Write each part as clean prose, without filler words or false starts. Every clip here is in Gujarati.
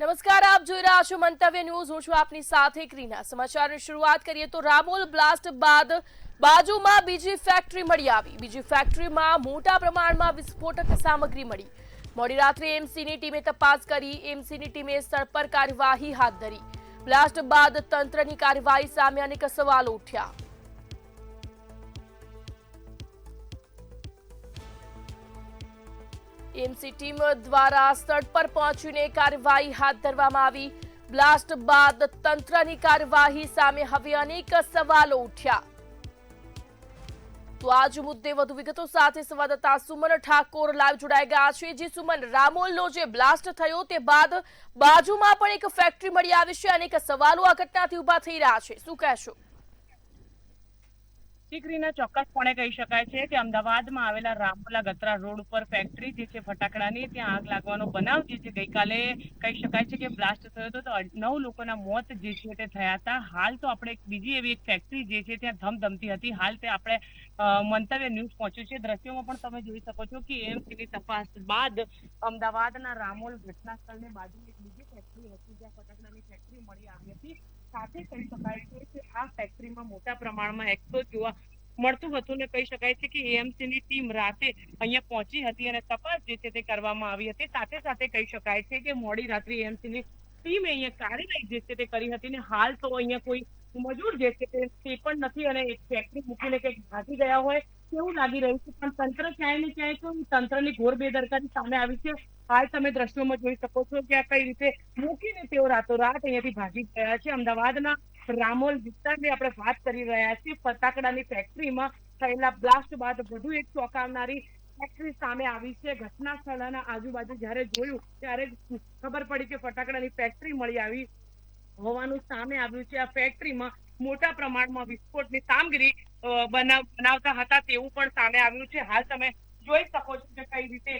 નમસ્કાર, આપ જોઈ રહ્યા છો મંતવ્ય ન્યૂઝ। હું છું આપની સાથે ક્રીના। સમાચારની શરૂઆત કરીએ તો રામોલ બ્લાસ્ટ બાદ બાજુમાં બીજી ફેક્ટરી મળી આવી। બીજી ફેક્ટરીમાં મોટા પ્રમાણમાં વિસ્ફોટક સામગ્રી મળી। મોડી રાત્રે એમસીની ટીમે તપાસ કરી। એમસીની ટીમે સ્થળ પર કાર્યવાહી હાથ ધરી। બ્લાસ્ટ બાદ તંત્રની કાર્યવાહી સામે અનેક સવાલો ઉઠ્યા। એમસી ટીમ દ્વારા સ્થળ પર પહોંચીને કાર્યવાહી હાથ ધરવામાં આવી। બ્લાસ્ટ બાદ તંત્રની કાર્યવાહી સામે હવે અનેક સવાલો ઉઠ્યા। તો આજ મુદ્દે વધુ વિગતો સાથે સંવાદદાતા સુમન ઠાકોર લાઈવ જોડાઈ ગયા છે। જી સુમન, રામોલનો જે બ્લાસ્ટ થયો તે બાદ બાજુમાં પણ એક ફેક્ટરી મળી આવી છે। અનેક સવાલો આ ઘટનાથી ઉભા થઈ રહ્યા છે, શું કહેશો? દીકરીને ચોક્કસપણે કહી શકાય છે કે અમદાવાદમાં આવેલા રામોલા ગત્રા રોડ ઉપર ફેક્ટરી જે છે ફટાકડાની, ત્યાં આગ લાગવાનો બનાવ જે છે ગઈકાલે કહી શકાય છે કે બ્લાસ્ટ થયો હતો તો 9 લોકોના મોત જે છે તે થયા હતા। હાલ તો આપણે બીજી એવી એક ફેક્ટરી જે છે ત્યાં ધમધમતી હતી। હાલ તે આપણે મંતવ્ય ન્યૂઝ પહોંચ્યું છે। દ્રશ્યોમાં પણ તમે જોઈ શકો છો કે એમસીની તપાસ બાદ અમદાવાદના રામોલ ઘટના સ્થળની બાજુ એક બીજી ફેક્ટરી હતી જ્યાં ફટાકડાની ફેક્ટરી મળી આવી હતી। સાથે કહી શકાય છે કે આ ફેક્ટરીમાં મોટા પ્રમાણમાં એક્સપોઝ જોવા મળતું હતું ને કહી શકાય છે કે એએમસીની ટીમ રાતે અહીંયા પહોંચી હતી અને તપાસ જે છે તે કરવામાં આવી હતી। સાથે સાથે કહી શકાય છે કે મોડી રાત્રે એએમસીની ટીમે અહીંયા કાર્યવાહી જે છે તે કરી હતી ને હાલ તો અહીંયા કોઈ મજૂર જે છે તે પણ નથી અને એક ફેક્ટરી મૂકીને કંઈક ભાગી ગયા હોય તેવું લાગી રહ્યું છે। પણ તંત્ર ક્યાંય ને ક્યાંય તો તંત્રની ઘોર બેદરકારી સામે આવી છે। હાલ તમે દ્રશ્યોમાં જોઈ શકો છો કે આ કઈ રીતે મૂકીને તેઓ રાતોરાત અહીંયાથી ભાગી ગયા છે। અમદાવાદના રામોલ વિસ્તારની આપણે વાત કરી રહ્યા છીએ। ફટાકડાની ફેક્ટરીમાં થયેલા બ્લાસ્ટ બાદ વધુ એક ચોંકાવનારી ફેક્ટરી સામે આવી છે। ઘટના સ્થળના આજુબાજુ જ્યારે જોયું ત્યારે ખબર પડી કે ફટાકડાની ફેક્ટરી મળી આવી હોવાનું સામે આવ્યું છે। આ ફેક્ટરીમાં મોટા પ્રમાણમાં વિસ્ફોટની કામગીરી બનાવતા હતા તેવું પણ સામે આવ્યું છે। હાલ તમે જોઈ શકો છો કે કઈ રીતે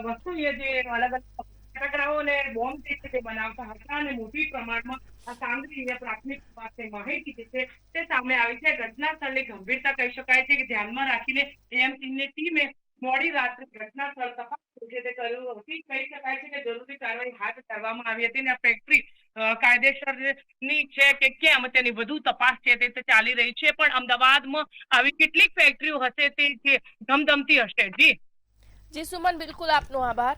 વસ્તુ જે અલગ અલગ ફટાકડાઓ અને બોમ્બ જે છે તે બનાવતા હતા અને મોટી પ્રમાણમાં આ કામગીરી પ્રાથમિક માહિતી જે છે તે સામે આવી છે। ઘટના સ્થળની ગંભીરતા કહી શકાય છે કે ધ્યાનમાં રાખીને એએમસીની ટીમે મોડી રાત્રે ઘટના સ્થળ તપાસ જે તે કર્યું હતી। કહી શકાય છે કે જરૂરી કાર્યવાહી હાથ ધરવામાં આવી હતી અને આ ફેક્ટરી કાયદેસરની છે કે કેમ તેની વધુ તપાસ છે તે ચાલી રહી છે। પણ અમદાવાદમાં આવી કેટલીક ફેક્ટરીઓ હશે તે જે ધમધમતી હશે। જી સુમન, બિલકુલ આપનો આભાર।